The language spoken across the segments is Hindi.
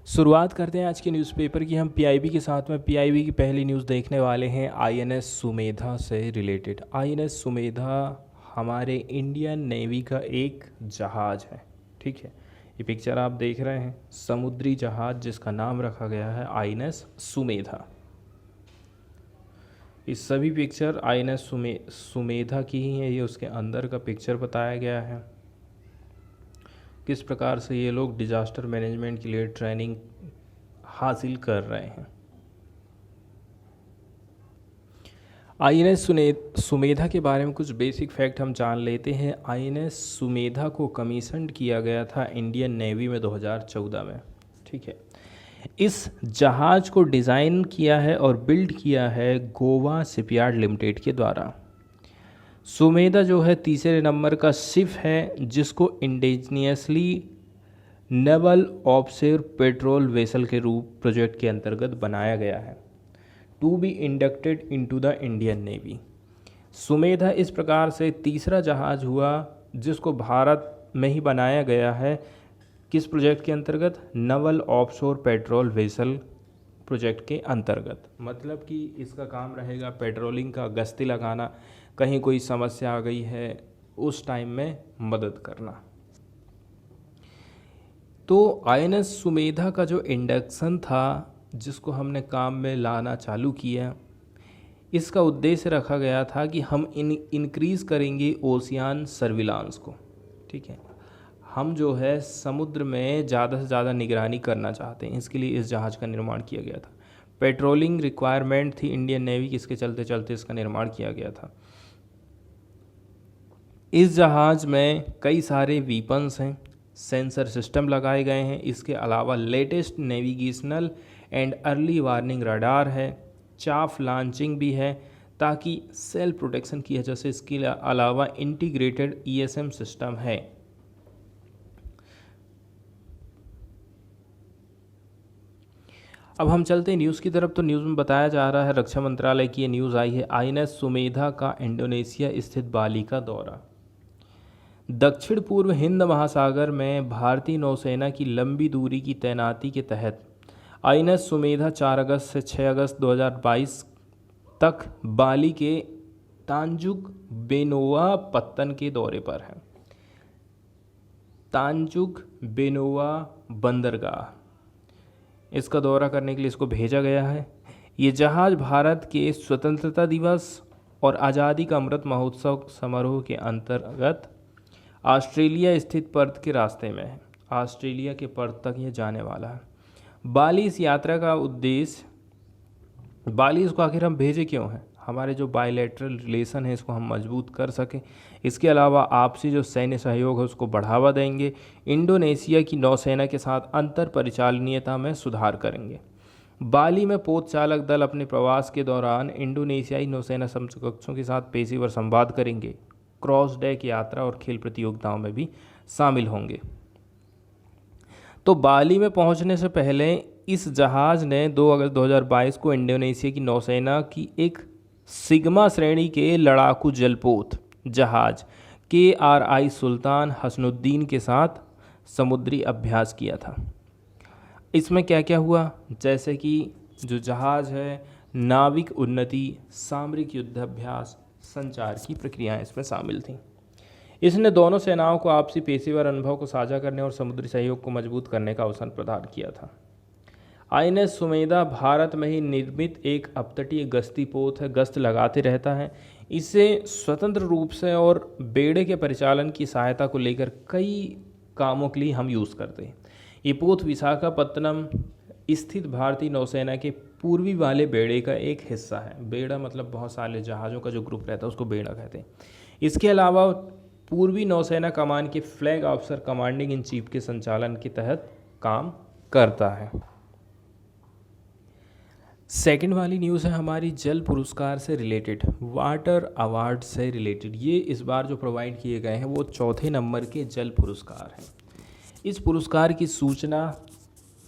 शुरुआत करते हैं आज के न्यूज़पेपर की। हम पीआईबी के साथ में पीआईबी की पहली न्यूज़ देखने वाले हैं आईएनएस सुमेधा से रिलेटेड। आईएनएस सुमेधा हमारे इंडियन नेवी का एक जहाज़ है, ठीक है। ये पिक्चर आप देख रहे हैं, समुद्री जहाज़ जिसका नाम रखा गया है आईएनएस सुमेधा। इस सभी पिक्चर आईएनएस सुमेधा की ही है। ये उसके अंदर का पिक्चर बताया गया है, किस प्रकार से ये लोग डिज़ास्टर मैनेजमेंट के लिए ट्रेनिंग हासिल कर रहे हैं। आईएनएस सुमेधा के बारे में कुछ बेसिक फैक्ट हम जान लेते हैं। आईएनएस सुमेधा को कमीशन किया गया था इंडियन नेवी में 2014 में, ठीक है। इस जहाज़ को डिज़ाइन किया है और बिल्ड किया है गोवा शिपयार्ड लिमिटेड के द्वारा। सुमेधा जो है तीसरे नंबर का शिप है जिसको indigenously naval offshore patrol vessel के रूप प्रोजेक्ट के अंतर्गत बनाया गया है to be inducted into the Indian navy. Sumedha इस प्रकार से तीसरा जहाज़ हुआ जिसको भारत में ही बनाया गया है। किस प्रोजेक्ट के अंतर्गत? Naval offshore patrol vessel project के अंतर्गत। मतलब कि इसका काम रहेगा पेट्रोलिंग का, गश्ती लगाना, कहीं कोई समस्या आ गई है उस टाइम में मदद करना। तो आईएनएस सुमेधा का जो इंडक्शन था जिसको हमने काम में लाना चालू किया, इसका उद्देश्य रखा गया था कि हम इंक्रीज़ करेंगे ओशियन सर्विलांस को, ठीक है। हम जो है समुद्र में ज़्यादा से ज़्यादा निगरानी करना चाहते हैं, इसके लिए इस जहाज़ का निर्माण किया गया था। पेट्रोलिंग रिक्वायरमेंट थी इंडियन नेवी की, इसके चलते चलते इसका निर्माण किया गया था। इस जहाज़ में कई सारे वीपन्स हैं, सेंसर सिस्टम लगाए गए हैं। इसके अलावा latest navigational and early warning radar है, चाफ लॉन्चिंग भी है ताकि सेल्फ प्रोटेक्शन किया जा सके। इसके अलावा इंटीग्रेटेड ईएसएम सिस्टम है। अब हम चलते हैं न्यूज़ की तरफ। तो न्यूज़ में बताया जा रहा है, रक्षा मंत्रालय की ये न्यूज़ आई है, आईएनएस सुमेधा का इंडोनेशिया स्थित बाली का दौरा। दक्षिण पूर्व हिंद महासागर में भारतीय नौसेना की लंबी दूरी की तैनाती के तहत आईएनएस सुमेधा 4 अगस्त से 6 अगस्त 2022 तक बाली के तांजुक बेनोआ पत्तन के दौरे पर है। तांजुक बेनोआ बंदरगाह, इसका दौरा करने के लिए इसको भेजा गया है। ये जहाज़ भारत के स्वतंत्रता दिवस और आज़ादी का अमृत महोत्सव समारोह के अंतर्गत ऑस्ट्रेलिया स्थित पर्थ के रास्ते में है। ऑस्ट्रेलिया के पर्थ तक ये जाने वाला है। बाली इस यात्रा का उद्देश्य, बाली इसको आखिर हम भेजे क्यों हैं? हमारे जो बायलैटरल रिलेशन है इसको हम मजबूत कर सकें। इसके अलावा आपसी जो सैन्य सहयोग है उसको बढ़ावा देंगे। इंडोनेशिया की नौसेना के साथ अंतर परिचालनीयता में सुधार करेंगे। बाली में पोत चालक दल अपने प्रवास के दौरान इंडोनेशियाई नौसेना समकक्षों के साथ पेशेवर संवाद करेंगे। क्रॉस डेक यात्रा और खेल प्रतियोगिताओं में भी शामिल होंगे। तो बाली में पहुंचने से पहले इस जहाज़ ने 2 अगस्त 2022 को इंडोनेशिया की नौसेना की एक सिग्मा श्रेणी के लड़ाकू जलपोत जहाज़ KRI सुल्तान हसनुद्दीन के साथ समुद्री अभ्यास किया था। इसमें क्या क्या हुआ? जैसे कि जो जहाज़ है, नाविक उन्नति, सामरिक युद्धाभ्यास, संचार की प्रक्रियाएं इसमें शामिल थीं। इसने दोनों सेनाओं को आपसी पेशेवर अनुभव को साझा करने और समुद्री सहयोग को मजबूत करने का अवसर प्रदान किया था। आईएनएस सुमेधा भारत में ही निर्मित एक अपतटीय गश्ती पोत है, गश्त लगाते रहता है। इसे स्वतंत्र रूप से और बेड़े के परिचालन की सहायता को लेकर कई कामों के लिए हम यूज़ करते हैं। ये पोत विशाखापत्तनम स्थित भारतीय नौसेना के पूर्वी वाले बेड़े का एक हिस्सा है। बेड़ा मतलब बहुत सारे जहाज़ों का जो ग्रुप रहता है उसको बेड़ा कहते हैं। इसके अलावा पूर्वी नौसेना कमान के flag officer commanding in chief के संचालन के तहत काम करता है। सेकंड वाली न्यूज़ है हमारी जल पुरस्कार से रिलेटेड, वाटर अवार्ड से रिलेटेड। ये इस बार जो प्रोवाइड किए गए हैं वो 4थे नंबर के जल पुरस्कार हैं। इस पुरस्कार की सूचना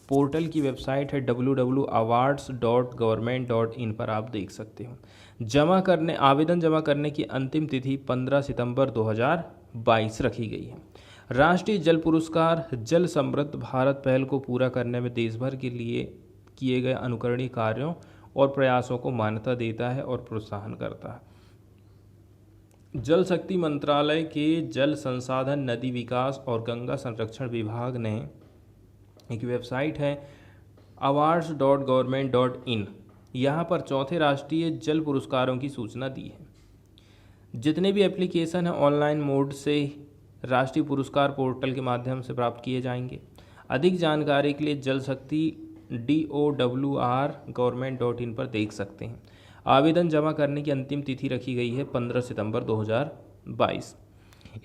पोर्टल की वेबसाइट है www.awards.government.in पर आप देख सकते हो। आवेदन जमा करने की अंतिम तिथि 15 सितंबर 2022 रखी गई है। राष्ट्रीय जल पुरस्कार जल समृद्ध भारत पहल को पूरा करने में देश भर के लिए किए गए अनुकरणीय कार्यों और प्रयासों को मान्यता देता है और प्रोत्साहन करता है। जल शक्ति मंत्रालय के जल संसाधन, नदी विकास और गंगा संरक्षण विभाग ने एक वेबसाइट है awards.government.in, यहाँ पर चौथे राष्ट्रीय जल पुरस्कारों की सूचना दी है। जितने भी एप्लीकेशन हैं ऑनलाइन मोड से राष्ट्रीय पुरस्कार पोर्टल के माध्यम से प्राप्त किए जाएंगे। अधिक जानकारी के लिए जल शक्ति DOWR.government.in पर देख सकते हैं। आवेदन जमा करने की अंतिम तिथि रखी गई है 15 सितंबर 2022।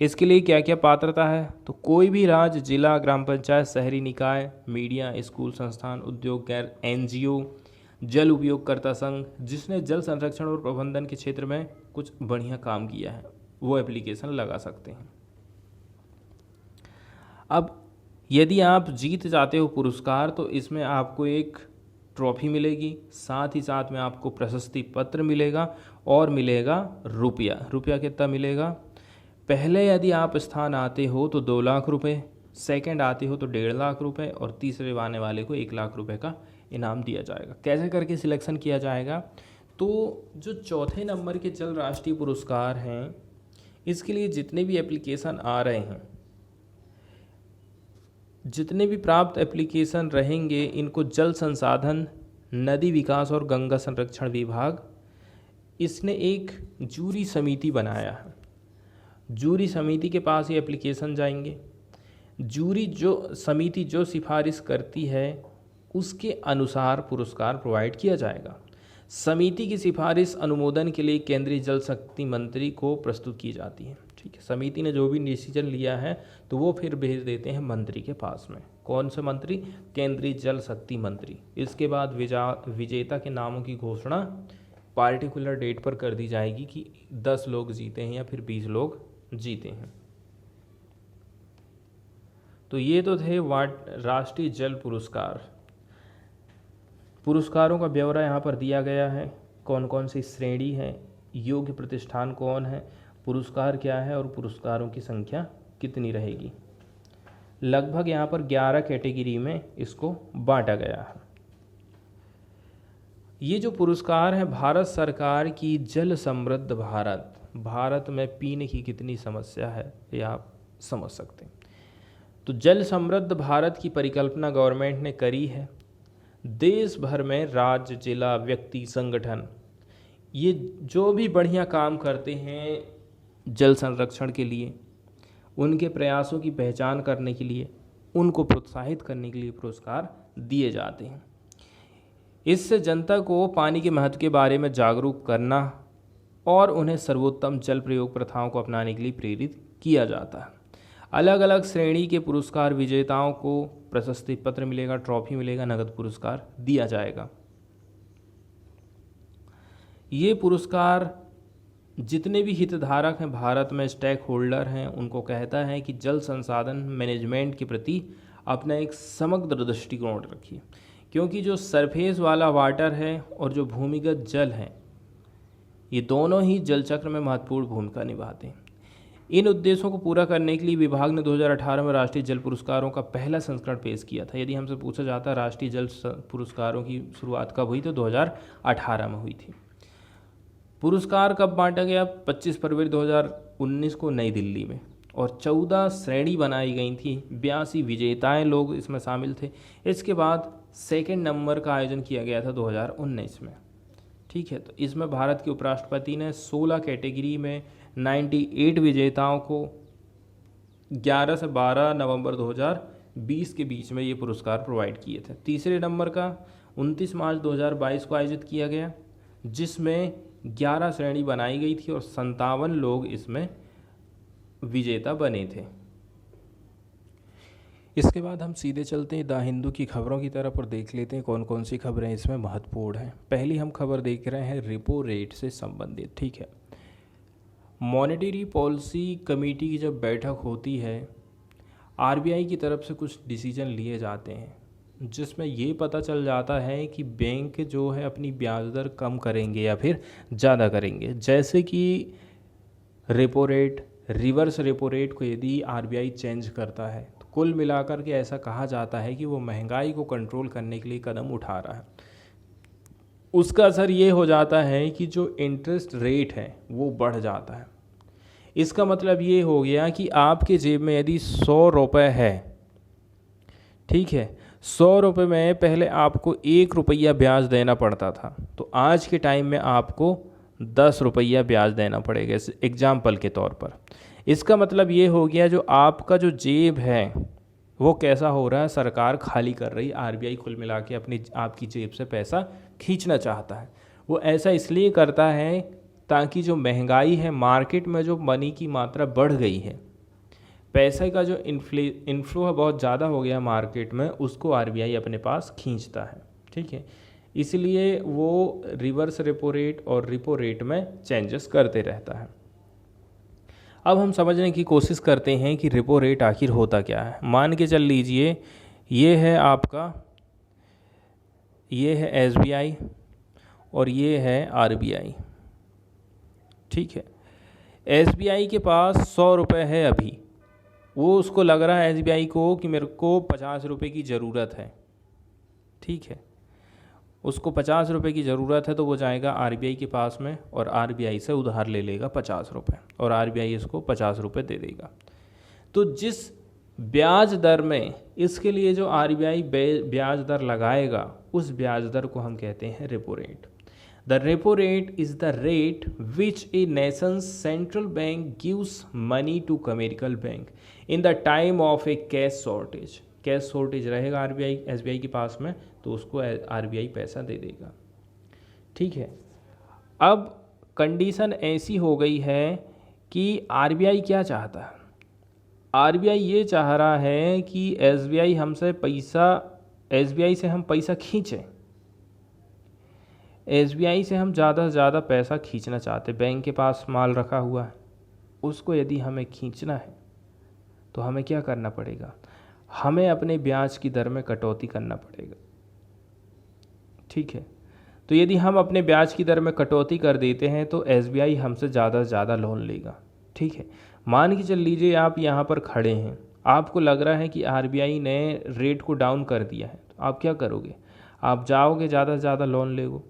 इसके लिए क्या क्या पात्रता है, तो कोई भी राज्य, जिला, ग्राम पंचायत, शहरी निकाय, मीडिया, स्कूल, संस्थान, उद्योग, गैर NGO, जल उपयोगकर्ता संघ जिसने जल संरक्षण और प्रबंधन के क्षेत्र में कुछ बढ़िया काम किया है, वो एप्लीकेशन लगा सकते हैं। अब यदि आप जीत जाते हो पुरस्कार तो इसमें आपको एक ट्रॉफी मिलेगी, साथ ही साथ में आपको प्रशस्ति पत्र मिलेगा और मिलेगा रुपया। रुपया कितना मिलेगा? पहले यदि आप स्थान आते हो तो 2 लाख रुपए, सेकंड आते हो तो 1.5 लाख रुपए और तीसरे आने वाले को 1 लाख रुपए का इनाम दिया जाएगा। कैसे करके सिलेक्शन किया जाएगा? तो जो चौथे नंबर के जल राष्ट्रीय पुरस्कार हैं, इसके लिए जितने भी एप्लीकेशन आ रहे हैं, जितने भी प्राप्त एप्लीकेशन रहेंगे, इनको जल संसाधन, नदी विकास और गंगा संरक्षण विभाग इसने एक जूरी समिति बनाया है। जूरी समिति के पास ये एप्लीकेशन जाएंगे। जूरी समिति जो सिफारिश करती है उसके अनुसार पुरस्कार प्रोवाइड किया जाएगा। समिति की सिफारिश अनुमोदन के लिए केंद्रीय जल शक्ति मंत्री को प्रस्तुत की जाती है। ठीक है, समिति ने जो भी डिसीजन लिया है तो वो फिर भेज देते हैं मंत्री के पास में। कौन से मंत्री? केंद्रीय जल शक्ति मंत्री। इसके बाद विजेता के नामों की घोषणा पार्टिकुलर डेट पर कर दी जाएगी कि 10 लोग जीते हैं या फिर 20 लोग जीते हैं। तो ये तो थे राष्ट्रीय जल पुरस्कार। पुरस्कारों का ब्यौरा यहाँ पर दिया गया है, कौन कौन सी श्रेणी है, योग्य प्रतिष्ठान कौन है, पुरस्कार क्या है और पुरस्कारों की संख्या कितनी रहेगी। लगभग यहाँ पर 11 कैटेगरी में इसको बांटा गया है। ये जो पुरस्कार है भारत सरकार की जल समृद्ध भारत, भारत में पीने की कितनी समस्या है ये आप समझ सकते हैं। तो जल समृद्ध भारत की परिकल्पना गवर्नमेंट ने करी है। देश भर में राज्य, जिला, व्यक्ति, संगठन ये जो भी बढ़िया काम करते हैं जल संरक्षण के लिए, उनके प्रयासों की पहचान करने के लिए, उनको प्रोत्साहित करने के लिए पुरस्कार दिए जाते हैं। इससे जनता को पानी के महत्व के बारे में जागरूक करना और उन्हें सर्वोत्तम जल प्रयोग प्रथाओं को अपनाने के लिए प्रेरित किया जाता है। अलग अलग श्रेणी के पुरस्कार विजेताओं को प्रशस्ति पत्र मिलेगा, ट्रॉफी मिलेगा, नगद पुरस्कार दिया जाएगा। ये पुरस्कार जितने भी हितधारक हैं भारत में, स्टेक होल्डर हैं, उनको कहता है कि जल संसाधन मैनेजमेंट के प्रति अपना एक समग्र दृष्टिकोण रखिए, क्योंकि जो सरफेस वाला वाटर है और जो भूमिगत जल है, ये दोनों ही जल चक्र में महत्वपूर्ण भूमिका निभाते हैं। इन उद्देश्यों को पूरा करने के लिए विभाग ने 2018 में राष्ट्रीय जल पुरस्कारों का पहला संस्करण पेश किया था। यदि हमसे पूछा जाता राष्ट्रीय जल पुरस्कारों की शुरुआत कब हुई, तो 2018 में हुई थी। पुरस्कार कब बांटा गया? 25 फरवरी 2019 को नई दिल्ली में, और 14 श्रेणी बनाई गई थी। 82 विजेताएं लोग इसमें शामिल थे। इसके बाद सेकंड नंबर का आयोजन किया गया था 2019 में। ठीक है, तो इसमें भारत के उपराष्ट्रपति ने 16 कैटेगरी में 98 विजेताओं को 11 से 12 नवंबर 2020 के बीच में ये पुरस्कार प्रोवाइड किए थे। तीसरे नंबर का 29 मार्च 2022 को आयोजित किया गया, जिसमें 11 श्रेणी बनाई गई थी और 57 लोग इसमें विजेता बने थे। इसके बाद हम सीधे चलते हैं द हिंदू की खबरों की तरफ और देख लेते हैं कौन कौन सी खबरें इसमें महत्वपूर्ण हैं। पहली हम खबर देख रहे हैं रेपो रेट से संबंधित। ठीक है, मॉनेटरी पॉलिसी कमेटी की जब बैठक होती है, आरबीआई की तरफ से कुछ डिसीजन लिए जाते हैं, जिसमें ये पता चल जाता है कि बैंक जो है अपनी ब्याज दर कम करेंगे या फिर ज़्यादा करेंगे। जैसे कि repo rate, reverse repo rate को यदि आरबीआई चेंज करता है तो कुल मिलाकर के ऐसा कहा जाता है कि वो महंगाई को कंट्रोल करने के लिए कदम उठा रहा है। उसका असर ये हो जाता है कि जो इंटरेस्ट रेट है वो बढ़ जाता है। इसका मतलब ये हो गया कि आपके जेब में यदि 100 रुपये है, ठीक है, 100 रुपये में पहले आपको 1 रुपया ब्याज देना पड़ता था, तो आज के टाइम में आपको 10 रुपया ब्याज देना पड़ेगा, एग्जाम्पल के तौर पर। इसका मतलब ये हो गया जो आपका जो जेब है वो कैसा हो रहा है, सरकार खाली कर रही, आरबीआई कुल मिला के अपनी आपकी जेब से पैसा खींचना चाहता है। वो ऐसा इसलिए करता है ताकि जो महंगाई है, मार्केट में जो मनी की मात्रा बढ़ गई है, पैसे का जो इनफ्लो है बहुत ज़्यादा हो गया मार्केट में, उसको आरबीआई अपने पास खींचता है, ठीक है। इसलिए वो रिवर्स रेपो रेट और रिपो रेट में चेंजेस करते रहता है। अब हम समझने की कोशिश करते हैं कि रिपो रेट आखिर होता क्या है। मान के चल लीजिए ये है आपका, ये है एसबीआई और ये है आरबीआई, ठीक है। एसबीआई के पास 100 रुपये है अभी, वो उसको लग रहा है एसबीआई को कि मेरे को 50 रुपये की ज़रूरत है, ठीक है। उसको 50 रुपये की ज़रूरत है तो वो जाएगा आरबीआई के पास में और आरबीआई से उधार ले लेगा 50 रुपये और आरबीआई इसको 50 रुपये दे देगा। तो जिस ब्याज दर में इसके लिए जो आरबीआई ब्याज दर लगाएगा, उस ब्याज दर को हम कहते हैं repo rate. The repo rate is the rate which a nation's central bank gives money to commercial bank in the time of a cash shortage. Cash shortage रहेगा आरबीआई एसबीआई के पास में तो उसको आरबीआई पैसा दे देगा, ठीक है। अब कंडीशन ऐसी हो गई है कि आरबीआई क्या चाहता है, आरबीआई ये चाह रहा है कि एसबीआई से हम पैसा खींचें। एसबीआई से हम ज़्यादा से ज़्यादा पैसा खींचना चाहते, बैंक के पास माल रखा हुआ है, उसको यदि हमें खींचना है तो हमें क्या करना पड़ेगा, हमें अपने ब्याज की दर में कटौती करना पड़ेगा, ठीक है। तो यदि हम अपने ब्याज की दर में कटौती कर देते हैं तो एसबीआई हमसे ज़्यादा से ज़्यादा लोन लेगा, ठीक है। मान के चल लीजिए आप यहाँ पर खड़े हैं, आपको लग रहा है कि आरबीआई ने रेट को डाउन कर दिया है, तो आप क्या करोगे, आप जाओगे ज़्यादा से ज़्यादा लोन लेगो।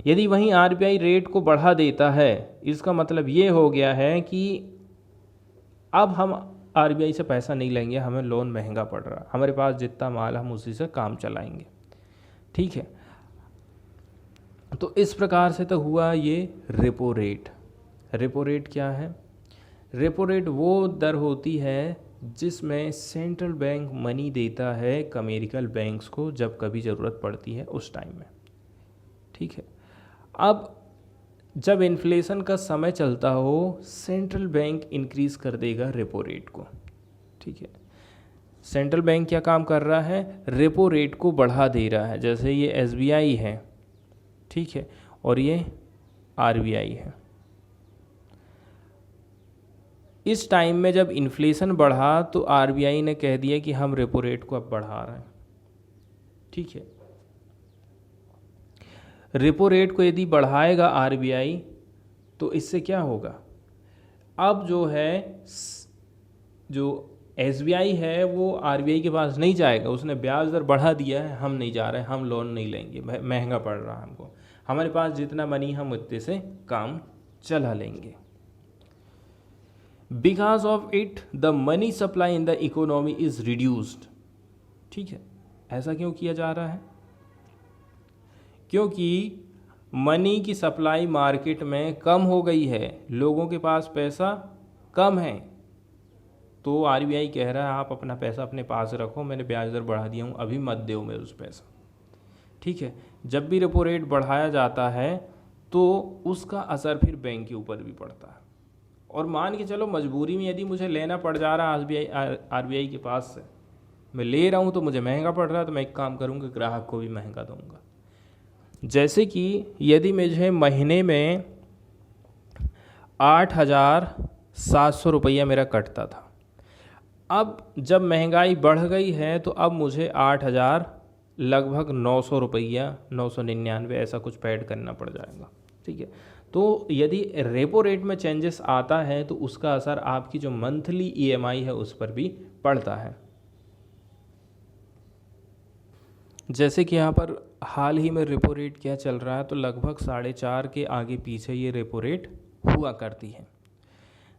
यदि वहीं आरबीआई रेट को बढ़ा देता है, इसका मतलब ये हो गया है कि अब हम आरबीआई से पैसा नहीं लेंगे, हमें लोन महंगा पड़ रहा है, हमारे पास जितना माल हम उसी से काम चलाएंगे, ठीक है। तो इस प्रकार से तो हुआ ये रेपो रेट। रेपो रेट क्या है, रेपो रेट वो दर होती है जिसमें सेंट्रल बैंक मनी देता है कमर्शियल बैंक्स को जब कभी ज़रूरत पड़ती है उस टाइम में, ठीक है। अब जब इन्फ्लेशन का समय चलता हो, सेंट्रल बैंक इंक्रीज़ कर देगा रेपो रेट को, ठीक है। सेंट्रल बैंक क्या काम कर रहा है, रेपो रेट को बढ़ा दे रहा है। जैसे ये एसबीआई है, ठीक है, और ये आरबीआई है। इस टाइम में जब इन्फ्लेशन बढ़ा तो आरबीआई ने कह दिया कि हम रेपो रेट को अब बढ़ा रहे हैं, ठीक है। रेपो रेट को यदि बढ़ाएगा आरबीआई तो इससे क्या होगा, अब जो एसबीआई है वो आरबीआई के पास नहीं जाएगा, उसने ब्याज दर बढ़ा दिया है, हम नहीं जा रहे, हम लोन नहीं लेंगे, महंगा पड़ रहा है हमको, हमारे पास जितना मनी हम उतने से काम चला लेंगे। Because of it the money supply in the economy is reduced, ठीक है। ऐसा क्यों किया जा रहा है, क्योंकि मनी की सप्लाई मार्केट में कम हो गई है, लोगों के पास पैसा कम है, तो आरबीआई कह रहा है आप अपना पैसा अपने पास रखो, मैंने ब्याज दर बढ़ा दिया हूँ, अभी मत दो मेरे उस पैसा, ठीक है। जब भी रेपो रेट बढ़ाया जाता है तो उसका असर फिर बैंक के ऊपर भी पड़ता है। और मान के चलो मजबूरी में यदि मुझे लेना पड़ जा रहा है आरबीआई के पास से, मैं ले रहा हूँ तो मुझे महंगा पड़ रहा है, तो मैं एक काम करूँगा, ग्राहक को भी महंगा दूँगा। जैसे कि यदि मुझे महीने में 8,700 रुपया मेरा कटता था, अब जब महंगाई बढ़ गई है तो अब मुझे 8,000 लगभग 900 रुपया, 999 ऐसा कुछ पेड करना पड़ जाएगा, ठीक है। तो यदि रेपो रेट में चेंजेस आता है तो उसका असर आपकी जो मंथली ईएमआई है उस पर भी पड़ता है। जैसे कि यहाँ पर हाल ही में रेपो रेट क्या चल रहा है, तो लगभग 4.5 के आगे पीछे ये रेपो रेट हुआ करती है।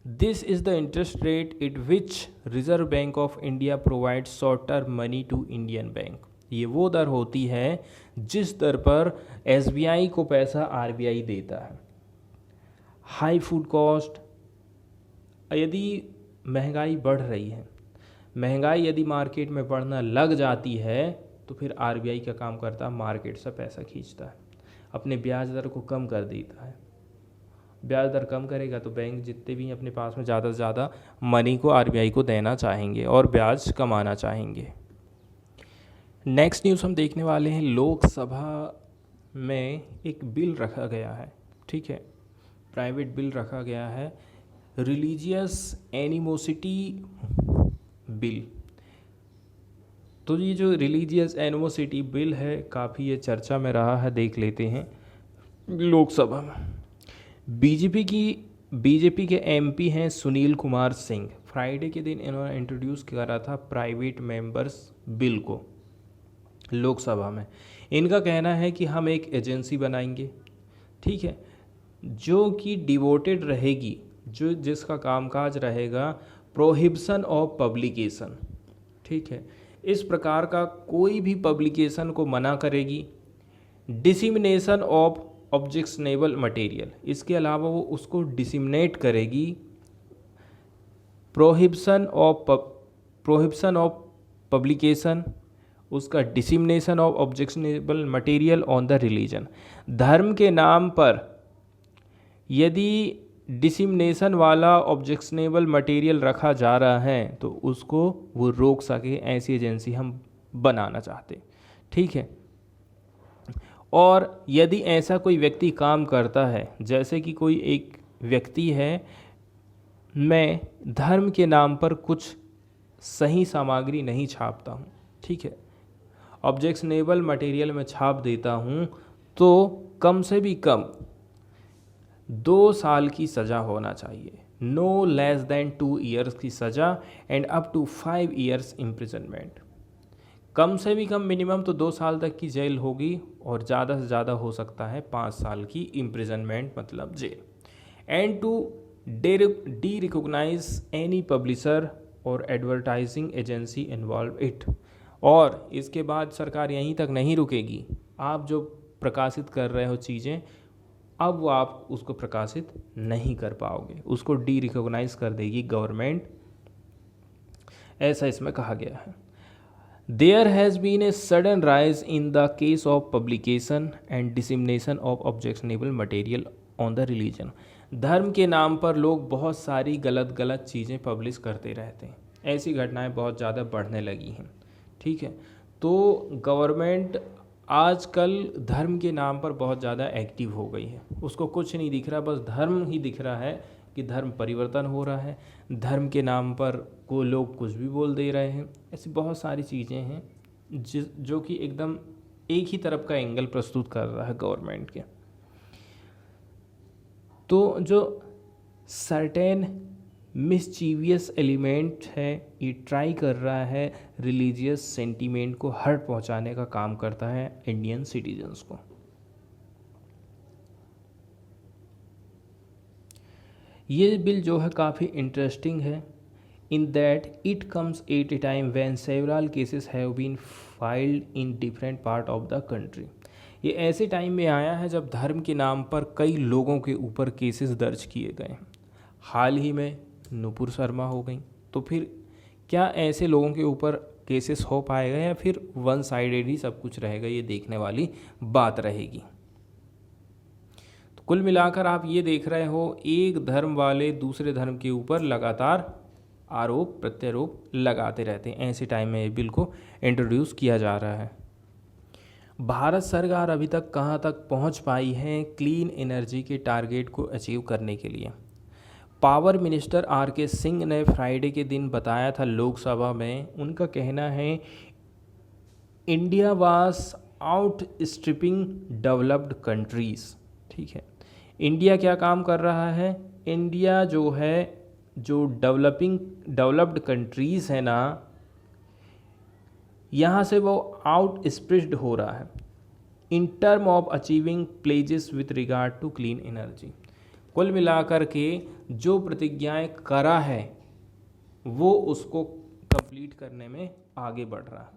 This is the interest rate at which reserve bank of India provide short term money to Indian bank. ये वो दर होती है जिस दर पर एसबीआई को पैसा आरबीआई देता है। हाई फूड कॉस्ट, यदि महंगाई बढ़ रही है, महंगाई यदि मार्केट में बढ़ना लग जाती है तो फिर आरबीआई का काम करता है मार्केट से पैसा खींचता है, अपने ब्याज दर को कम कर देता है। ब्याज दर कम करेगा तो बैंक जितने भी अपने पास में ज़्यादा से ज़्यादा मनी को आरबीआई को देना चाहेंगे और ब्याज कमाना चाहेंगे। नेक्स्ट न्यूज़ हम देखने वाले हैं, लोकसभा में एक बिल रखा गया है, ठीक है, प्राइवेट बिल रखा गया है, रिलीजियस एनिमोसिटी बिल। तो ये जो रिलीजियस एनिमोसिटी बिल है काफ़ी ये चर्चा में रहा है, देख लेते हैं। लोकसभा में बीजेपी के एमपी हैं सुनील कुमार सिंह। फ्राइडे के दिन इन्होंने इंट्रोड्यूस करा था प्राइवेट मेंबर्स बिल को लोकसभा में। इनका कहना है कि हम एक एजेंसी बनाएंगे, ठीक है, जो कि डिवोटेड रहेगी, जो जिसका कामकाज रहेगा प्रोहिबिशन ऑफ पब्लिकेशन, ठीक है, इस प्रकार का कोई भी पब्लिकेशन को मना करेगी। डिसिमिनेशन ऑफ ऑब्जेक्शनेबल मटेरियल, इसके अलावा वो उसको डिसिमिनेट करेगी। प्रोहिबिशन ऑफ पब्लिकेशन, उसका dissemination of objectionable material on the religion. धर्म के नाम पर यदि डिसिमिनेशन वाला ऑब्जेक्शनेबल मटेरियल रखा जा रहा है तो उसको वो रोक सके, ऐसी एजेंसी हम बनाना चाहते, ठीक है। और यदि ऐसा कोई व्यक्ति काम करता है, जैसे कि कोई एक व्यक्ति है, मैं धर्म के नाम पर कुछ सही सामग्री नहीं छापता हूँ, ठीक है, ऑब्जेक्शनेबल मटेरियल में छाप देता हूँ, तो कम से भी कम 2 साल की सज़ा होना चाहिए, नो लेस देन 2 ईयर्स की सज़ा and up to 5 years imprisonment. कम से भी कम मिनिमम तो 2 साल तक की जेल होगी और ज़्यादा से ज़्यादा हो सकता है 5 साल की इम्प्रिजनमेंट, मतलब जेल। And to derecognise any publisher और एडवर्टाइजिंग एजेंसी इन्वॉल्व इट। और इसके बाद सरकार यहीं तक नहीं रुकेगी, आप जो प्रकाशित कर रहे हो चीज़ें, अब वो आप उसको प्रकाशित नहीं कर पाओगे, उसको डी रिकोगनाइज कर देगी गवर्नमेंट, ऐसा इसमें कहा गया है। There has been a sudden rise in the case of publication and dissemination of objectionable material on the religion. धर्म के नाम पर लोग बहुत सारी गलत चीज़ें पब्लिश करते रहते हैं, ऐसी घटनाएं बहुत ज़्यादा बढ़ने लगी हैं, ठीक है। तो गवर्नमेंट आजकल धर्म के नाम पर बहुत ज़्यादा एक्टिव हो गई है, उसको कुछ नहीं दिख रहा, बस धर्म ही दिख रहा है कि धर्म परिवर्तन हो रहा है, धर्म के नाम पर को लोग कुछ भी बोल दे रहे हैं। ऐसी बहुत सारी चीज़ें हैं जो कि एकदम एक ही तरफ का एंगल प्रस्तुत कर रहा है गवर्नमेंट के। तो जो सर्टेन मिसचीवियस एलिमेंट है, ये ट्राई कर रहा है रिलीजियस सेंटीमेंट को हर्ट पहुंचाने का काम करता है इंडियन सिटीजन्स को। ये बिल जो है काफ़ी इंटरेस्टिंग है, in that it comes at a time when several cases have been filed in different part of the country. ये ऐसे टाइम में आया है जब धर्म के नाम पर कई लोगों के ऊपर केसेस दर्ज किए गए। हाल ही में नुपुर शर्मा हो गई, तो फिर क्या ऐसे लोगों के ऊपर केसेस हो पाएगा या फिर वन साइडेड ही सब कुछ रहेगा, ये देखने वाली बात रहेगी। तो कुल मिलाकर आप ये देख रहे हो, एक धर्म वाले दूसरे धर्म के ऊपर लगातार आरोप प्रत्यारोप लगाते रहते हैं, ऐसे टाइम में ये बिल को इंट्रोड्यूस किया जा रहा है। भारत सरकार अभी तक कहाँ तक पहुँच पाई है क्लीन एनर्जी के टारगेट को अचीव करने के लिए? Power minister R K. सिंह ने फ्राइडे के दिन बताया था लोकसभा में, उनका कहना है India was outstripping developed countries, ठीक है, इंडिया क्या काम कर रहा है? इंडिया जो है, जो डेवलप्ड कंट्रीज़ है ना, यहाँ से वो आउट स्प्रिस्ड हो रहा है in term of achieving pledges with regard to clean energy. कुल मिलाकर के जो प्रतिज्ञाएं करा है वो उसको कंप्लीट करने में आगे बढ़ रहा है।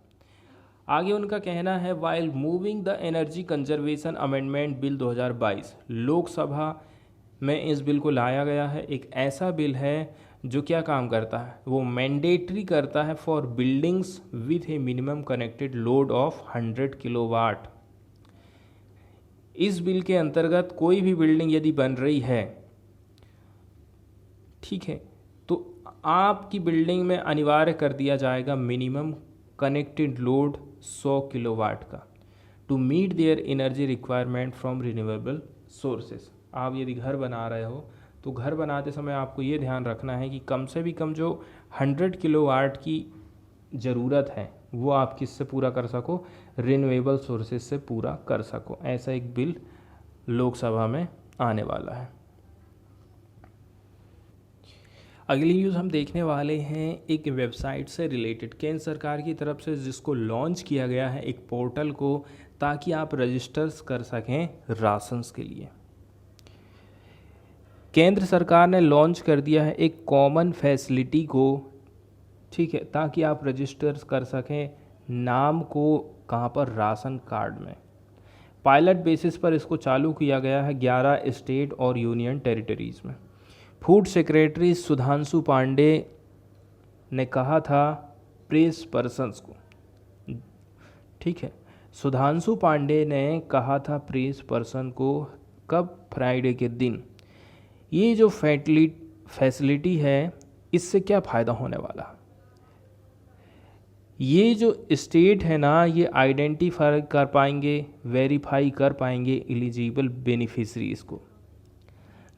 आगे उनका कहना है, while moving the energy conservation amendment bill 2022, Lok Sabha में इस बिल को लाया गया है। एक ऐसा बिल है जो क्या काम करता है, वो मैंडेटरी करता है for buildings with A minimum connected load of 100 kilowatt. इस बिल के अंतर्गत कोई भी बिल्डिंग यदि बन रही है, ठीक है, तो आपकी बिल्डिंग में अनिवार्य कर दिया जाएगा मिनिमम कनेक्टेड लोड 100 किलोवाट का, to meet their energy requirement from renewable sources. आप यदि घर बना रहे हो तो घर बनाते समय आपको ये ध्यान रखना है कि कम से भी कम जो 100 किलोवाट की ज़रूरत है वो आप किससे पूरा कर सको, रिन्यूएबल सोर्सेज से पूरा कर सको। ऐसा एक बिल लोकसभा में आने वाला है। अगली न्यूज़ हम देखने वाले हैं एक वेबसाइट से रिलेटेड, केंद्र सरकार की तरफ से जिसको लॉन्च किया गया है एक पोर्टल को, ताकि आप रजिस्टर्स कर सकें राशंस के लिए। केंद्र सरकार ने लॉन्च कर दिया है एक कॉमन फैसिलिटी को, ठीक है, ताकि आप रजिस्टर कर सकें नाम को कहाँ पर, राशन कार्ड में। पायलट बेसिस पर इसको चालू किया गया है 11 स्टेट और यूनियन टेरिटरीज़ में। फूड सेक्रेटरी सुधांशु पांडे ने कहा था प्रेस पर्सन्स को, ठीक है, सुधांशु पांडे ने कहा था प्रेस पर्सन को, कब, फ्राइडे के दिन। ये जो फैसिलिटी है इससे क्या फ़ायदा होने वाला, ये जो स्टेट है ना, ये आइडेंटिफाई कर पाएंगे, वेरीफाई कर पाएंगे एलिजिबल बेनिफिशरीज़ को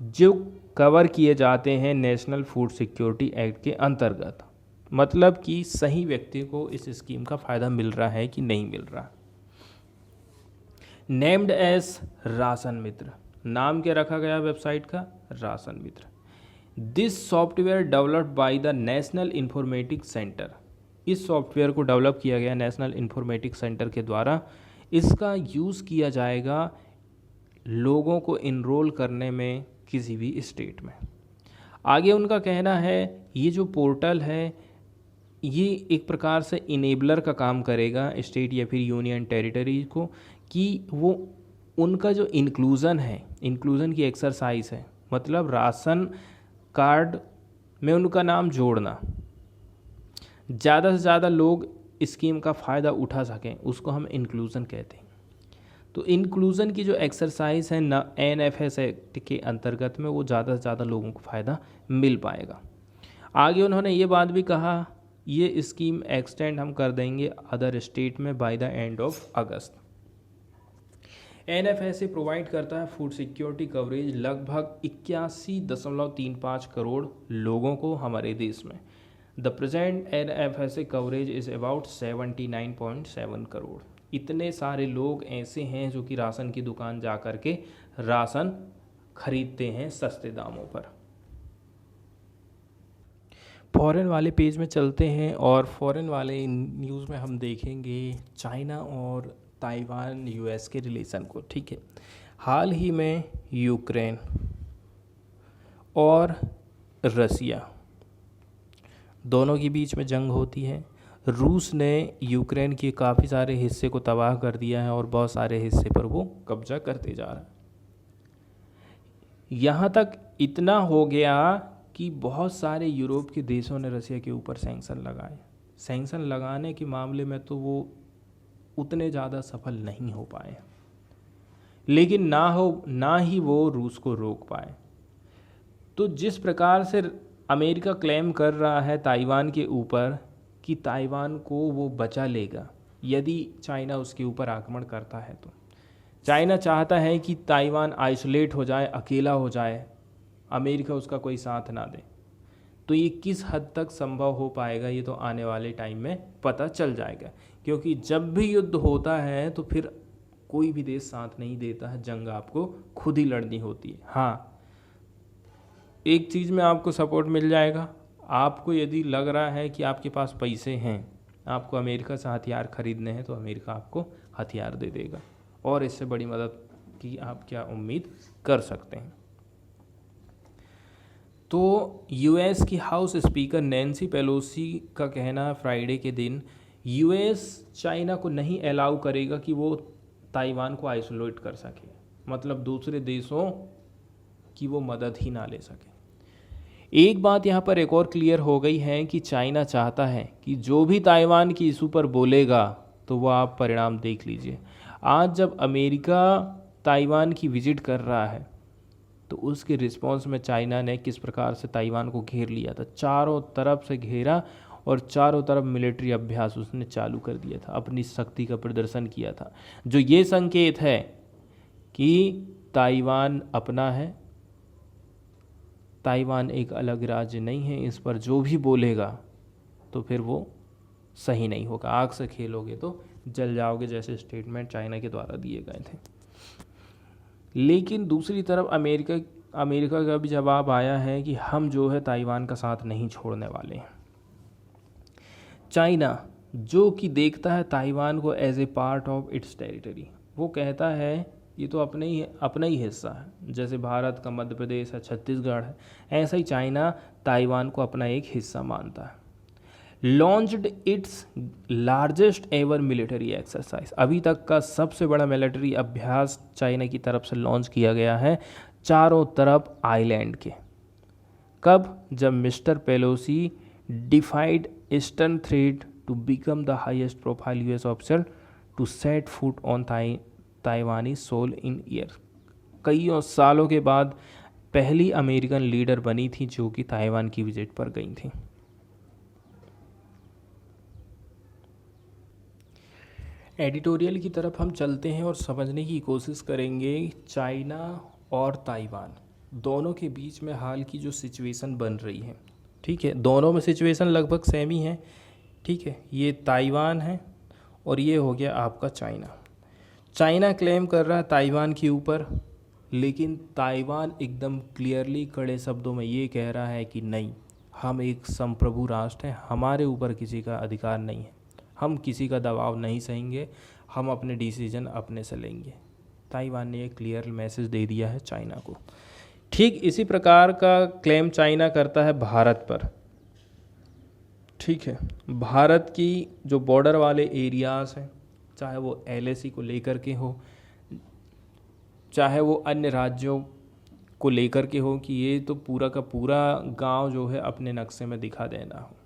जो कवर किए जाते हैं नेशनल फूड सिक्योरिटी एक्ट के अंतर्गत। मतलब कि सही व्यक्ति को इस स्कीम का फ़ायदा मिल रहा है कि नहीं मिल रहा। नेम्ड एज राशन मित्र, नाम क्या रखा गया वेबसाइट का, ration Mitra. This software developed by the national informatics centre, इस सॉफ्टवेयर को डेवलप किया गया नेशनल इंफॉर्मेटिक्स सेंटर के द्वारा। इसका यूज़ किया जाएगा लोगों को इनरोल करने में किसी भी स्टेट में। आगे उनका कहना है ये जो पोर्टल है ये एक प्रकार से इनेबलर का काम करेगा स्टेट या फिर यूनियन टेरिटरी को, कि वो उनका जो इंक्लूज़न है, इंक्लूज़न की एक्सरसाइज है, मतलब राशन कार्ड में उनका नाम जोड़ना, ज़्यादा से ज़्यादा लोग स्कीम का फ़ायदा उठा सकें, उसको हम इंक्लूज़न कहते हैं। तो इंक्लूज़न की जो एक्सरसाइज है ना NFS एक्ट के अंतर्गत में, वो ज़्यादा से ज़्यादा लोगों को फ़ायदा मिल पाएगा। आगे उन्होंने ये बात भी कहा, ये स्कीम एक्सटेंड हम कर देंगे अदर स्टेट में by the end of August. NFS provide करता है फूड सिक्योरिटी कवरेज लगभग 81.35 करोड़ लोगों को हमारे देश में। The present NFS coverage is about 79.7 crore. इतने सारे लोग ऐसे हैं जो कि राशन की दुकान जा कर के राशन खरीदते हैं सस्ते दामों पर। फॉरेन वाले पेज में चलते हैं और फॉरेन वाले न्यूज़ में हम देखेंगे चाइना और ताइवान US के रिलेशन को, ठीक है। हाल ही में यूक्रेन और रसिया दोनों के बीच में जंग होती है। रूस ने यूक्रेन के काफ़ी सारे हिस्से को तबाह कर दिया है और बहुत सारे हिस्से पर वो कब्जा करते जा रहा है। यहाँ तक इतना हो गया कि बहुत सारे यूरोप के देशों ने रसिया के ऊपर सैंक्शन लगाए। सैंक्शन लगाने के मामले में तो वो उतने ज़्यादा सफल नहीं हो पाए, लेकिन ना ही वो रूस को रोक पाए। तो जिस प्रकार से अमेरिका क्लेम कर रहा है ताइवान के ऊपर कि ताइवान को वो बचा लेगा यदि चाइना उसके ऊपर आक्रमण करता है, तो चाइना चाहता है कि ताइवान आइसोलेट हो जाए, अकेला हो जाए, अमेरिका उसका कोई साथ ना दे। तो ये किस हद तक संभव हो पाएगा ये तो आने वाले टाइम में पता चल जाएगा, क्योंकि जब भी युद्ध होता है तो फिर कोई भी देश साथ नहीं देता है, जंग आपको खुद ही लड़नी होती है। हाँ, एक चीज़ में आपको सपोर्ट मिल जाएगा, आपको यदि लग रहा है कि आपके पास पैसे हैं, आपको अमेरिका से हथियार खरीदने हैं, तो अमेरिका आपको हथियार दे देगा, और इससे बड़ी मदद की आप क्या उम्मीद कर सकते हैं। तो यूएस की हाउस स्पीकर नैन्सी पेलोसी का कहना है फ्राइडे के दिन यूएस चाइना को नहीं अलाउ करेगा कि वो ताइवान को आइसोलेट कर सके, मतलब दूसरे देशों की वो मदद ही ना ले सके। एक बात यहाँ पर एक और क्लियर हो गई है कि चाइना चाहता है कि जो भी ताइवान की इशू पर बोलेगा तो वो आप परिणाम देख लीजिए। आज जब अमेरिका ताइवान की विजिट कर रहा है तो उसके रिस्पॉन्स में चाइना ने किस प्रकार से ताइवान को घेर लिया था, चारों तरफ से घेरा और चारों तरफ मिलिट्री अभ्यास उसने चालू कर दिया था, अपनी शक्ति का प्रदर्शन किया था, जो ये संकेत है कि ताइवान अपना है, ताइवान एक अलग राज्य नहीं है। इस पर जो भी बोलेगा तो फिर वो सही नहीं होगा, आग से खेलोगे तो जल जाओगे, जैसे स्टेटमेंट चाइना के द्वारा दिए गए थे। लेकिन दूसरी तरफ अमेरिका का भी जवाब आया है कि हम जो है ताइवान का साथ नहीं छोड़ने वाले हैं। चाइना जो कि देखता है ताइवान को as a part of its territory, वो कहता है ये तो अपना ही हिस्सा है, जैसे भारत का मध्य प्रदेश है, छत्तीसगढ़ है, ऐसा ही चाइना ताइवान को अपना एक हिस्सा मानता है। Launched its largest ever military exercise, अभी तक का सबसे बड़ा मिलिट्री अभ्यास चाइना की तरफ से लॉन्च किया गया है चारों तरफ आइलैंड के। कब? जब Mr Pelosi defied eastern threat to become the highest profile US officer to set foot on Taiwanese soil in year. कईयों सालों के बाद पहली अमेरिकन लीडर बनी थी जो कि ताइवान की विजिट पर गई थी। एडिटोरियल की तरफ हम चलते हैं और समझने की कोशिश करेंगे चाइना और ताइवान दोनों के बीच में हाल की जो सिचुएशन बन रही है। ठीक है, दोनों में सिचुएशन लगभग सेम ही है। ठीक है, ये ताइवान है और ये हो गया आपका चाइना। चाइना क्लेम कर रहा है ताइवान के ऊपर, लेकिन ताइवान एकदम क्लियरली कड़े शब्दों में ये कह रहा है कि नहीं, हम एक संप्रभु राष्ट्र हैं, हमारे ऊपर किसी का अधिकार नहीं है, हम किसी का दबाव नहीं सहेंगे, हम अपने डिसीजन अपने से लेंगे। ताइवान ने एक क्लियर मैसेज दे दिया है चाइना को। ठीक इसी प्रकार का क्लेम चाइना करता है भारत पर। ठीक है, भारत की जो बॉर्डर वाले एरियाज़ हैं, चाहे वो एलएसी को लेकर के हो, चाहे वो अन्य राज्यों को लेकर के हो, कि ये तो पूरा का पूरा गांव जो है अपने नक्शे में दिखा देना हो,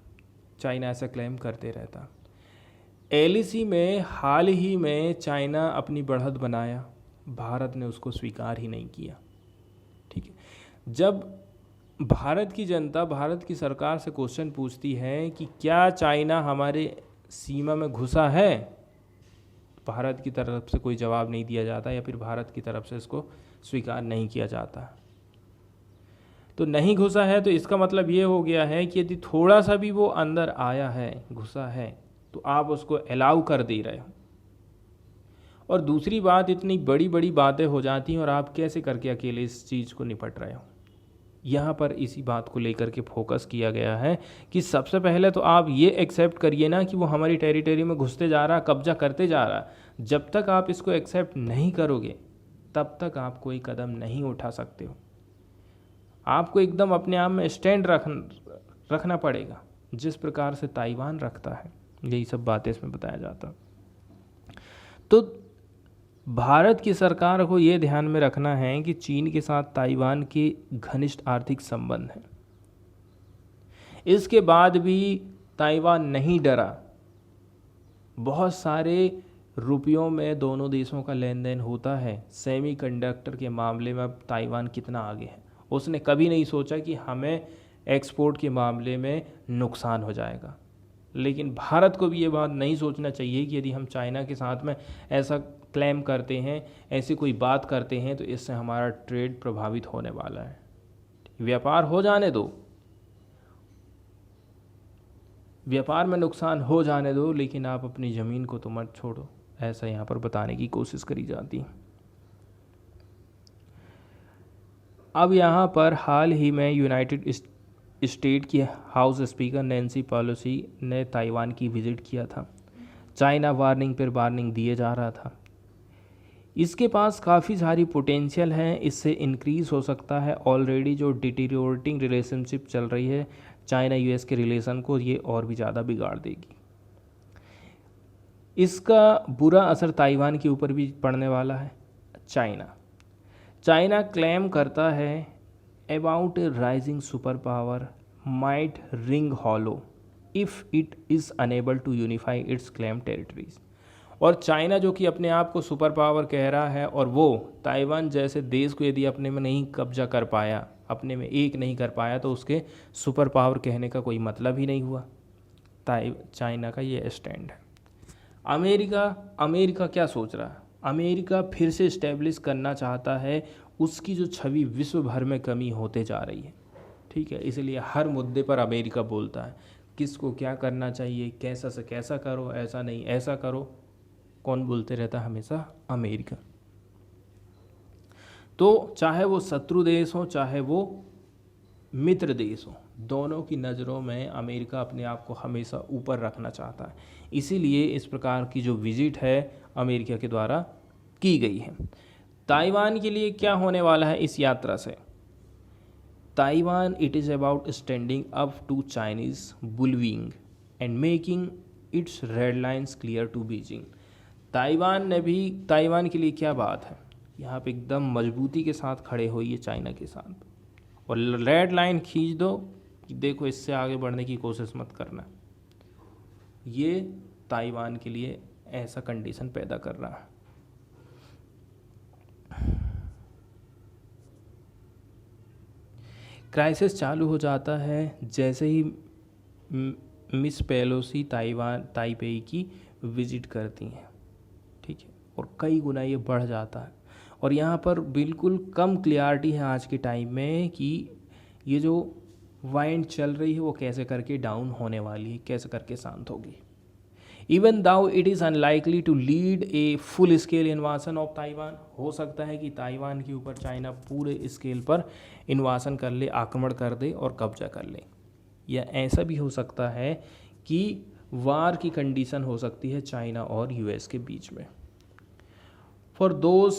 चाइना ऐसा क्लेम करते रहता। एलएसी में हाल ही में चाइना अपनी बढ़त बनाया, भारत ने उसको स्वीकार ही नहीं किया। ठीक है, जब भारत की जनता भारत की सरकार से क्वेश्चन पूछती है कि क्या चाइना हमारे सीमा में घुसा है, भारत की तरफ से कोई जवाब नहीं दिया जाता, या फिर भारत की तरफ से इसको स्वीकार नहीं किया जाता। तो नहीं घुसा है तो इसका मतलब ये हो गया है कि यदि थोड़ा सा भी वो अंदर आया है, घुसा है, तो आप उसको अलाउ कर दे रहे हो। और दूसरी बात, इतनी बड़ी बड़ी बातें हो जाती हैं और आप कैसे करके अकेले इस चीज़ को निपट रहे हो। यहाँ पर इसी बात को लेकर के फोकस किया गया है कि सबसे पहले तो आप ये एक्सेप्ट करिए ना कि वो हमारी टेरिटरी में घुसते जा रहा, कब्जा करते जा रहा। जब तक आप इसको एक्सेप्ट नहीं करोगे तब तक आप कोई कदम नहीं उठा सकते हो। आपको एकदम अपने आप में स्टैंड रखना पड़ेगा, जिस प्रकार से ताइवान रखता है। यही सब बातें इसमें बताया जाता। तो भारत की सरकार को ये ध्यान में रखना है कि चीन के साथ ताइवान के घनिष्ठ आर्थिक संबंध हैं। इसके बाद भी ताइवान नहीं डरा। बहुत सारे रुपयों में दोनों देशों का लेन देन होता है। सेमीकंडक्टर के मामले में अब ताइवान कितना आगे है। उसने कभी नहीं सोचा कि हमें एक्सपोर्ट के मामले में नुकसान हो जाएगा। लेकिन भारत को भी ये बात नहीं सोचना चाहिए कि यदि हम चाइना के साथ में ऐसा क्लेम करते हैं, ऐसी कोई बात करते हैं, तो इससे हमारा ट्रेड प्रभावित होने वाला है। व्यापार हो जाने दो, व्यापार में नुकसान हो जाने दो, लेकिन आप अपनी ज़मीन को तो मत छोड़ो। ऐसा यहाँ पर बताने की कोशिश करी जाती है। अब यहाँ पर हाल ही में यूनाइटेड स्टेट की हाउस स्पीकर नैन्सी पेलोसी ने ताइवान की विजिट किया था। चाइना वार्निंग पर वार्निंग दिए जा रहा था। इसके पास काफ़ी सारी पोटेंशियल है, इससे इंक्रीज़ हो सकता है। ऑलरेडी जो डिटीरियोरेटिंग रिलेशनशिप चल रही है चाइना यूएस के रिलेशन को, ये और भी ज़्यादा बिगाड़ देगी। इसका बुरा असर ताइवान के ऊपर भी पड़ने वाला है। चाइना क्लेम करता है about a rising super power might ring hollow if it is unable to unify its claim territories. और चाइना जो कि अपने आप को सुपर पावर कह रहा है, और वो ताइवान जैसे देश को यदि अपने में नहीं कब्जा कर पाया, अपने में एक नहीं कर पाया, तो उसके सुपर पावर कहने का कोई मतलब ही नहीं हुआ। चाइना का ये स्टैंड है। अमेरिका क्या सोच रहा है? अमेरिका फिर से इस्टेब्लिश करना चाहता है, उसकी जो छवि विश्व भर में कमी होते जा रही है। ठीक है, इसलिए हर मुद्दे पर अमेरिका बोलता है किसको क्या करना चाहिए, कैसा से कैसा करो, ऐसा नहीं ऐसा करो। कौन बोलते रहता है हमेशा? अमेरिका। तो चाहे वो शत्रु देश हो चाहे वो मित्र देश हो, दोनों की नज़रों में अमेरिका अपने आप को हमेशा ऊपर रखना चाहता है। इसीलिए इस प्रकार की जो विजिट है अमेरिका के द्वारा की गई है। ताइवान के लिए क्या होने वाला है इस यात्रा से? Taiwan it is about standing up to Chinese bullying and making its red lines clear to Beijing. Taiwan के लिए क्या बात है, यहाँ पे एकदम मजबूती के साथ खड़े होइए चाइना के साथ, और रेड लाइन खींच दो कि देखो इससे आगे बढ़ने की कोशिश मत करना। ये ताइवान के लिए ऐसा कंडीशन पैदा कर रहा है। क्राइसिस चालू हो जाता है जैसे ही मिस पेलोसी ताइपेई की विजिट करती हैं। ठीक है, और कई गुना ये बढ़ जाता है। और यहाँ पर बिल्कुल कम क्लियरिटी है आज के टाइम में कि ये जो वाइंड चल रही है वो कैसे करके डाउन होने वाली है, कैसे करके शांत होगी। Even though it is unlikely to lead a full scale invasion of Taiwan. हो सकता है कि ताइवान के ऊपर चाइना पूरे स्केल पर इन्वासन कर ले, आक्रमण कर दे और कब्जा कर ले। या ऐसा भी हो सकता है कि वार की कंडीशन हो सकती है चाइना और यूएस के बीच में। For those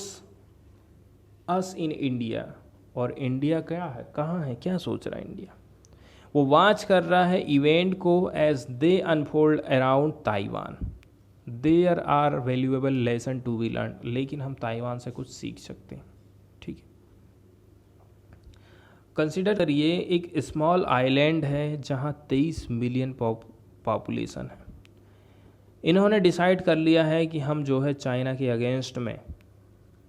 us in India, और इंडिया क्या है, कहाँ है, क्या सोच रहा है इंडिया? वो वॉच कर रहा है इवेंट को as they unfold around Taiwan. There are valuable lesson to be learn. लेकिन हम ताइवान से कुछ सीख सकते हैं। ठीक है, कंसिडर करिए एक स्मॉल आइलैंड है जहाँ 23 मिलियन पॉपुलेशन है। इन्होंने डिसाइड कर लिया है कि हम जो है चाइना के अगेंस्ट में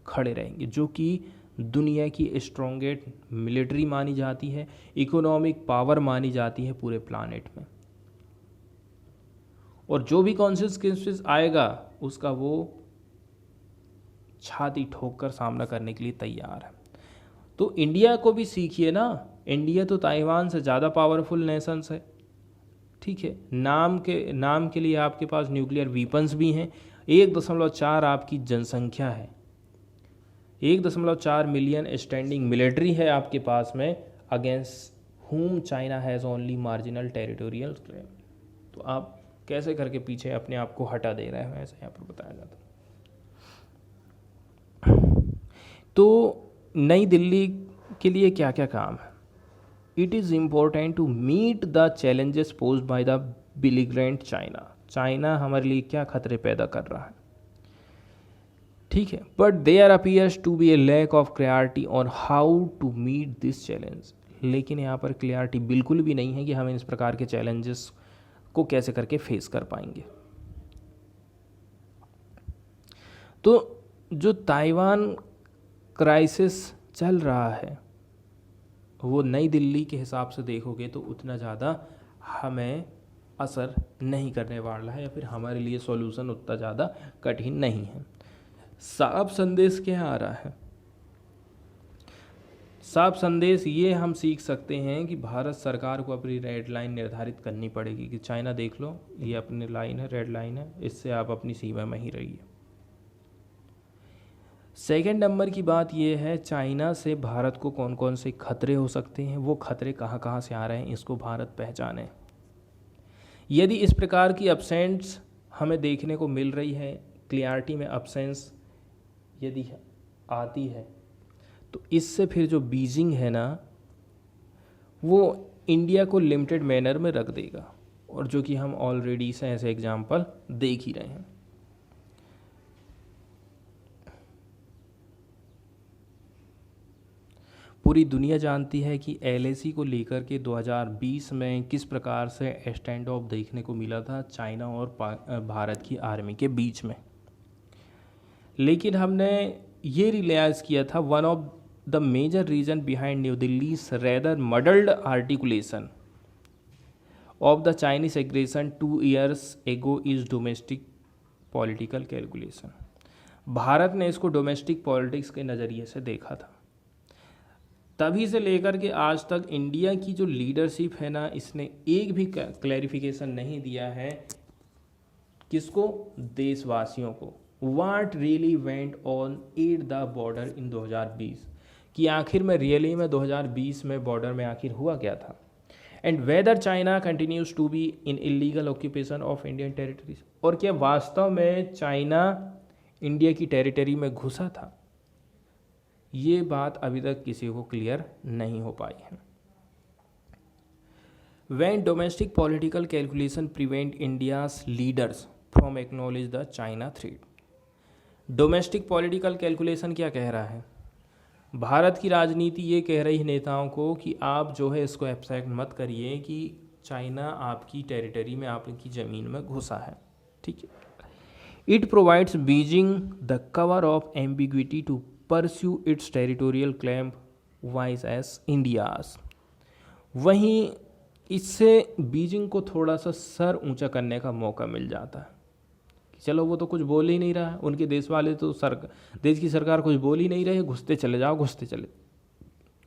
खड़े रहेंगे, जो कि दुनिया की स्ट्रॉन्गेस्ट मिलिट्री मानी जाती है, इकोनॉमिक पावर मानी जाती है पूरे प्लानेट में। और जो भी कॉन्सिक्वेंसेस आएगा उसका वो छाती ठोक कर सामना करने के लिए तैयार है। तो इंडिया को भी सीखिए ना, इंडिया तो ताइवान से ज़्यादा पावरफुल नेशंस है। ठीक है, नाम के लिए आपके पास न्यूक्लियर वीपन्स भी हैं। 1.4 आपकी जनसंख्या है, 1.4 मिलियन स्टैंडिंग मिलिट्री है आपके पास में, अगेंस्ट हुम China has only marginal territorial claim. तो आप कैसे करके पीछे अपने आप को हटा दे रहे हैं, ऐसा यहाँ पर बताया जाता है। तो नई दिल्ली के लिए क्या क्या काम है? It is important to meet the challenges posed by the belligerent China. China हमारे लिए क्या खतरे पैदा कर रहा है, ठीक है, but there appears to be a lack of clarity on how to meet this challenge. लेकिन यहाँ पर क्लैरिटी बिल्कुल भी नहीं है कि हम इस प्रकार के चैलेंजेस को कैसे करके फेस कर पाएंगे। तो जो ताइवान क्राइसिस चल रहा है वो नई दिल्ली के हिसाब से देखोगे तो उतना ज़्यादा हमें असर नहीं करने वाला है, या फिर हमारे लिए सॉल्यूशन उतना ज़्यादा कठिन नहीं है। साफ संदेश क्या आ रहा है? साफ संदेश ये हम सीख सकते हैं कि भारत सरकार को अपनी रेड लाइन निर्धारित करनी पड़ेगी कि चाइना देख लो, ये अपनी लाइन है, रेड लाइन है, इससे आप अपनी सीमा में ही रहिए। सेकंड नंबर की बात यह है, चाइना से भारत को कौन कौन से खतरे हो सकते हैं, वो खतरे कहाँ कहाँ से आ रहे हैं, इसको भारत पहचाने। यदि इस प्रकार की अब्सेंट्स हमें देखने को मिल रही है, क्लियरिटी में अब्सेंस यदि आती है, तो इससे फिर जो बीजिंग है ना, वो इंडिया को लिमिटेड मैनर में रख देगा, और जो कि हम ऑलरेडी से ऐसे एग्जाम्पल देख ही रहे हैं। पूरी दुनिया जानती है कि LAC को लेकर के 2020 में किस प्रकार से स्टैंड ऑफ देखने को मिला था चाइना और भारत की आर्मी के बीच में। लेकिन हमने ये रियलाइज़ किया था, one of the major reason behind new Delhi's rather muddled articulation of the Chinese aggression 2 years ago is domestic political calculation. Bharat ने इसको डोमेस्टिक पॉलिटिक्स के नज़रिए से देखा था। तभी से लेकर के आज तक इंडिया की जो लीडरशिप है ना, इसने एक भी क्लैरिफिकेशन नहीं दिया है किसको, देशवासियों को, what really went on at the border in 2020, कि आखिर में रियली में 2020 में बॉर्डर में आखिर हुआ क्या था, and whether China continues to be in illegal occupation of Indian territories, और क्या वास्तव में चाइना इंडिया की टेरिटरी में घुसा था। ये बात अभी तक किसी को क्लियर नहीं हो पाई है। When domestic political calculation prevent India's leaders from acknowledge the China threat. Domestic political calculation क्या कह रहा है, भारत की राजनीति ये कह रही है नेताओं को कि आप जो है इसको एक्सेप्ट मत करिए कि चाइना आपकी टेरिटरी में, आपकी ज़मीन में घुसा है, ठीक है। It provides Beijing the cover of ambiguity to pursue its territorial claim vis-a-vis India's. वहीं इससे बीजिंग को थोड़ा सा सर ऊंचा करने का मौका मिल जाता है कि चलो वो तो कुछ बोल ही नहीं रहा है, उनके देश वाले तो देश की सरकार कुछ बोल ही नहीं रहे, घुसते चले जाओ, घुसते चले।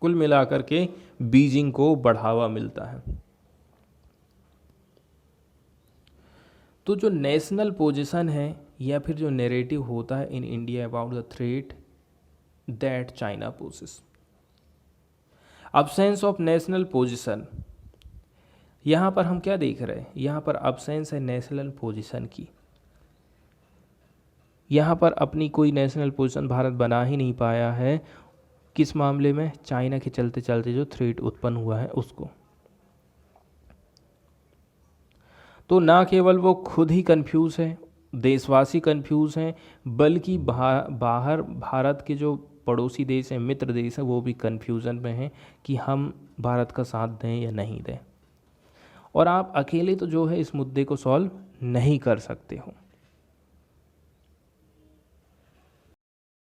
कुल मिलाकर के बीजिंग को बढ़ावा मिलता है। तो जो नेशनल पोजीशन है या फिर जो नैरेटिव होता है in India about the threat that China poses, absence of national position, यहाँ पर हम क्या देख रहे हैं, यहाँ पर अब्सेंस है नेशनल पोजीशन की। यहाँ पर अपनी कोई नेशनल पोजीशन भारत बना ही नहीं पाया है, किस मामले में, चाइना के चलते चलते जो थ्रेट उत्पन्न हुआ है उसको। तो ना केवल वो खुद ही कंफ्यूज है, देशवासी कंफ्यूज हैं, बल्कि बाहर भारत के जो पड़ोसी देश हैं, मित्र देश हैं, वो भी कंफ्यूजन में हैं कि हम भारत का साथ दें या नहीं दें। और आप अकेले तो जो है इस मुद्दे को सॉल्व नहीं कर सकते हो।